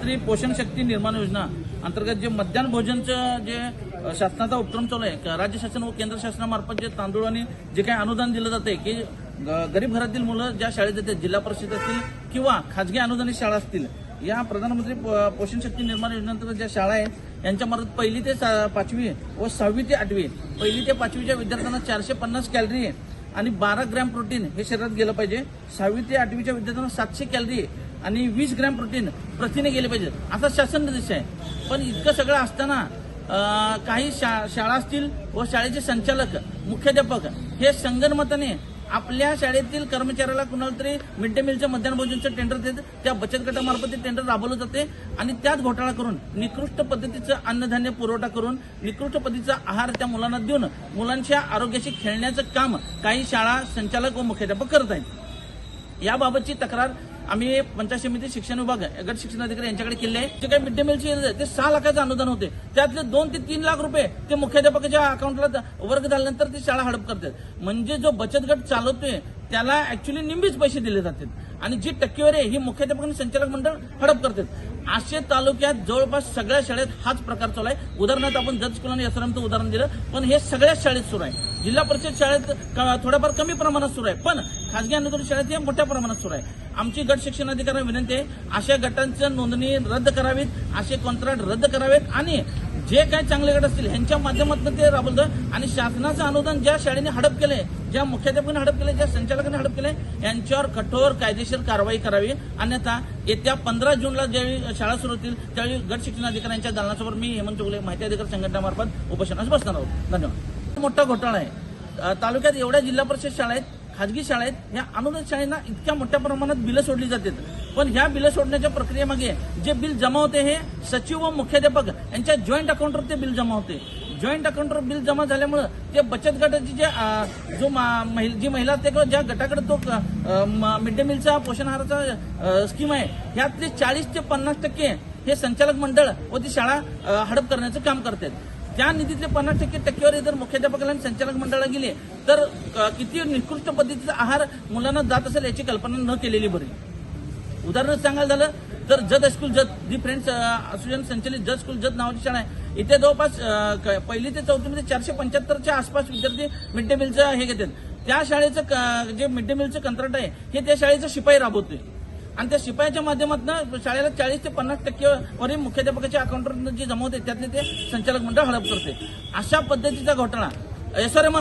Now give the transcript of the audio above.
प्रधानमंत्री पोषण शक्ती निर्माण योजना अंतर्गत जे मध्यान्ह भोजनचं जे शासनाचा उपक्रम चालू आहे, राज्य शासन व केंद्र शासनामार्फत जे तांदूळ आणि जे काही अनुदान दिलं जाते की गरीब घरातील मुलं ज्या शाळेत येतात, जिल्हा परिषद असतील किंवा खाजगी अनुदानित शाळा असतील, या प्रधानमंत्री पोषण शक्ती निर्माण योजनेअंतर्गत ज्या शाळा आहेत यांच्यामार्फत 1ली ते 5वी व 6वी ते 8वी 1ली ते 5वीच्या विद्यार्थ्यांना 450 कॅलरी आणि 12 ग्रॅम प्रोटीन हे शरीरात गेलं पाहिजे. 6वी ते 8वीच्या विद्यार्थ्यांना 700 कॅलरी आणि 20 ग्रॅम प्रोटीन प्रथिने गेले पाहिजे असा शासन निर्देश आहे. पण इतकं सगळं असताना काही शाळा असतील व शाळेचे संचालक मुख्याध्यापक हे संगनमताने आपल्या शाळेतील कर्मचाऱ्याला कुणाला तरी मिड डे मीलचं मध्यान्ह भोजनचं टेंडर देत, त्या बचत गटामार्फत ते टेंडर राबवलं जाते आणि त्यात घोटाळा करून निकृष्ट पद्धतीचं अन्नधान्य पुरवठा करून निकृष्ट पद्धतीचा आहार त्या मुलांना देऊन मुलांच्या आरोग्याशी खेळण्याचं काम काही शाळा संचालक व मुख्याध्यापक करत आहेत. याबाबतची तक्रार आम्ही पंचायत समिती शिक्षण विभाग गट शिक्षण अधिकारी यांच्याकडे केले आहे. जे काही मिड डे मीलचे ते 6 लाखाचं अनुदान होते, त्यातले 2 ते 3 लाख रुपये ते मुख्याध्यापकाच्या अकाउंटला वर्ग झाल्यानंतर ती शाळा हडप करतात. म्हणजे जो बचत गट चालवतोय त्याला ऍक्च्युली निम्मीच पैसे दिले जातात आणि जी टक्केवारी आहे ही मुख्याध्यापक आणि संचालक मंडळ हडप करतात. आशे तालुक्यात जवळपास सगळ्या शाळेत हाच प्रकार चालू आहे. उदाहरणार्थ आपण जत स्कूल आणि एसआरएमचं उदाहरण दिलं, पण हे सगळ्याच शाळेत सुरू आहे. जिल्हा परिषद शाळेत थोड्याफार कमी प्रमाणात सुरू आहे, पण खासगी अनुदानित शाळेत हे मोठ्या प्रमाणात सुरू आहे. आमची गट शिक्षण अधिकाऱ्यांना विनंती आहे, अशा गटांचं नोंदणी रद्द करावीत, असे कॉन्ट्रॅक्ट रद्द करावेत आणि जे काही चांगले गट असतील ह्यांच्या माध्यमातून ते राबवलं आणि शासनाचं अनुदान ज्या शाळेने हडप केलंय, ज्या मुख्याध्यापकाने हडप केलंय, ज्या संचालकाने हडप केलंय यांच्यावर कठोर कायदेशीर कारवाई करावी. अन्यथा येत्या 15 जूनला ज्यावेळी शाळा सुरू होतील त्यावेळी गट शिक्षण अधिकाऱ्यांच्या दालनासमोर मी हेमंत चौगुले माहिती अधिकारी संघटनेमार्फत उपोषणास बसणार आहोत. धन्यवाद. मोठा घोटाळा आहे तालुक्यात. एवढ्या जिल्हा परिषद शाळा आहेत, खाजगी शाळा आहेत, ह्या अनुदानित शाळांना इतक्या मोठ्या प्रमाणात बिलं सोडली जातात. पण ह्या बिलं सोडण्याच्या प्रक्रियेमागे जे बिल जमा होते हे सचिव व मुख्याध्यापक यांच्या जॉईंट अकाउंटवर ते बिल जमा होते. जॉईंट अकाउंटवर बिल जमा झाल्यामुळं ते बचत गटाची जी महिला असते किंवा ज्या गटाकडे तो मिड डे मीलचा पोषण आहाराचा स्कीम आहे ह्यातले 40 ते 50% हे संचालक मंडळ व ती शाळा हडप करण्याचं काम करतात. त्या निधीतले 50% टक्केवारी जर मुख्याध्यापकाला आणि संचालक मंडळाला गेले तर किती निकृष्ट पद्धतीचा आहार मुलांना जात असेल याची कल्पना न केलेली बरी. उदाहरण सांगायला झालं तर जत स्कूल जत जी फ्रेंड्स असोसिएशन संचलित जत स्कूल जत नावाची शाळा आहे, इथे जवळपास 1ली ते 4वीमध्ये 475च्या आसपास विद्यार्थी मिड डे मीलचं हे घेतात. त्या शाळेचं जे मिड डे मीलचं कंत्राट आहे हे त्या शाळेचं शिपाई राबवतोय आणि त्या शिपायाच्या माध्यमातून शाळेला 40 ते 50% मुख्याध्यापकाच्या अकाउंटवर जे जमा होते त्यातले ते संचालक मंडळ हडप करते. अशा पद्धतीचा घोटाळा एसआरएम